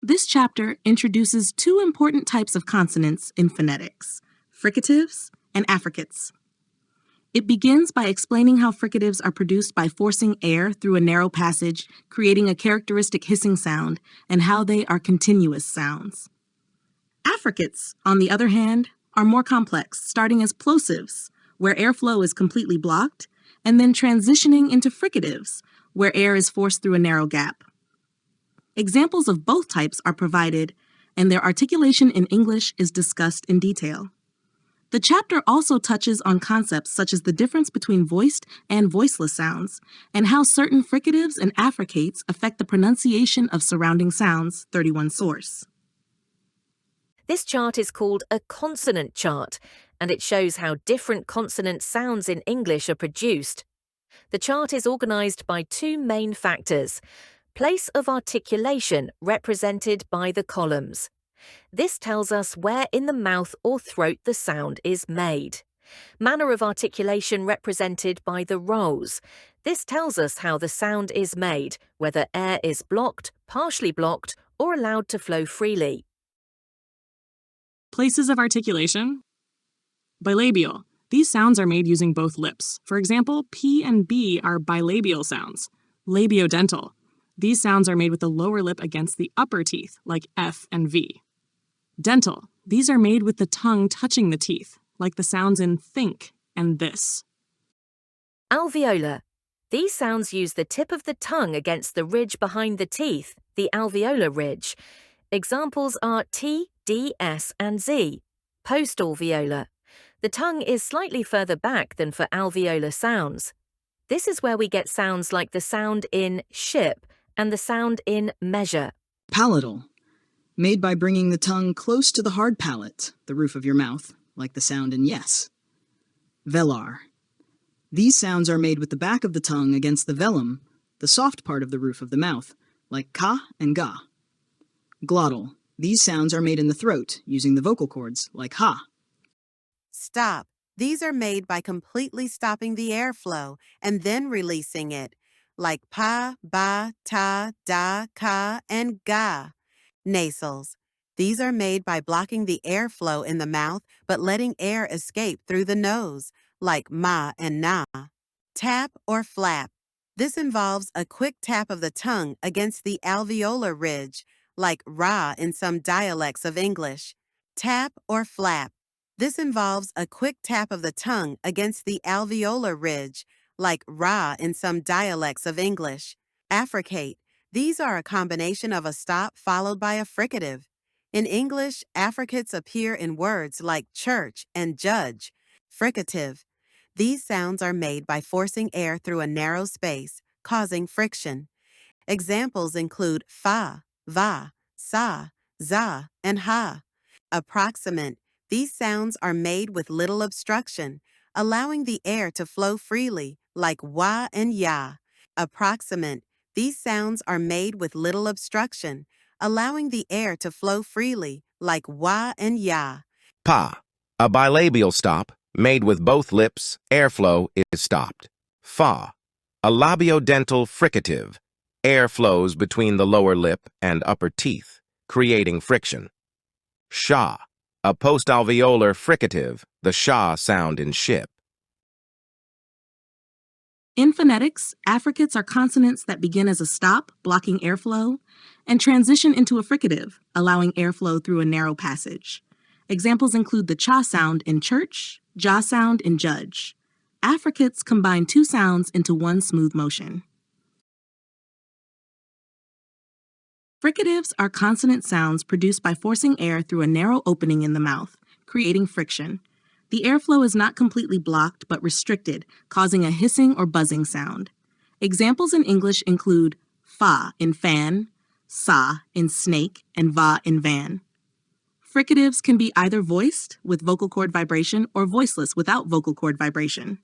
This chapter introduces two important types of consonants in phonetics, fricatives and affricates. It begins by explaining how fricatives are produced by forcing air through a narrow passage, creating a characteristic hissing sound, and how they are continuous sounds. Affricates, on the other hand, are more complex, starting as plosives, where airflow is completely blocked, and then transitioning into fricatives, where air is forced through a narrow gap. Examples of both types are provided, and their articulation in English is discussed in detail. The chapter also touches on concepts such as the difference between voiced and voiceless sounds, and how certain fricatives and affricates affect the pronunciation of surrounding sounds, 31 source. This chart is called a consonant chart, and it shows how different consonant sounds in English are produced. The chart is organized by two main factors: place of articulation, represented by the columns. This tells us where in the mouth or throat the sound is made. Manner of articulation, represented by the rows. This tells us how the sound is made, whether air is blocked, partially blocked, or allowed to flow freely. Places of articulation. Bilabial. These sounds are made using both lips. For example, P and B are bilabial sounds. Labiodental. These sounds are made with the lower lip against the upper teeth, like F and V. Dental. These are made with the tongue touching the teeth, like the sounds in think and this. Alveolar. These sounds use the tip of the tongue against the ridge behind the teeth, the alveolar ridge. Examples are T, D, S, and Z. Postalveolar. The tongue is slightly further back than for alveolar sounds. This is where we get sounds like the sound in ship and the sound in measure. Palatal. Made by bringing the tongue close to the hard palate, the roof of your mouth, like the sound in yes. Velar. These sounds are made with the back of the tongue against the velum, the soft part of the roof of the mouth, like ka and ga. Glottal. These sounds are made in the throat, using the vocal cords, like ha. Stop. These are made by completely stopping the airflow and then releasing it, like pa, ba, ta, da, ka, and ga. Nasals. These are made by blocking the airflow in the mouth but letting air escape through the nose, like ma and na. Tap or flap. This involves a quick tap of the tongue against the alveolar ridge, like ra in some dialects of English. Tap or flap. This involves a quick tap of the tongue against the alveolar ridge, like ra in some dialects of English. Affricate. These are a combination of a stop followed by a fricative. In English, affricates appear in words like church and judge. Fricative. These sounds are made by forcing air through a narrow space, causing friction. Examples include fa, va, sa, za, and ha. Approximate. These sounds are made with little obstruction, allowing the air to flow freely, like wa and ya. Approximate. These sounds are made with little obstruction, allowing the air to flow freely, like wa and ya. Pa. A bilabial stop, made with both lips, airflow is stopped. Fa. A labiodental fricative. Air flows between the lower lip and upper teeth, creating friction. Sha. A postalveolar fricative, the sha sound in ship. In phonetics, affricates are consonants that begin as a stop, blocking airflow, and transition into a fricative, allowing airflow through a narrow passage. Examples include the cha sound in church, ja sound in judge. Affricates combine two sounds into one smooth motion. Fricatives are consonant sounds produced by forcing air through a narrow opening in the mouth, creating friction. The airflow is not completely blocked but restricted, causing a hissing or buzzing sound. Examples in English include fa in fan, sa in snake, and va in van. Fricatives can be either voiced with vocal cord vibration or voiceless without vocal cord vibration.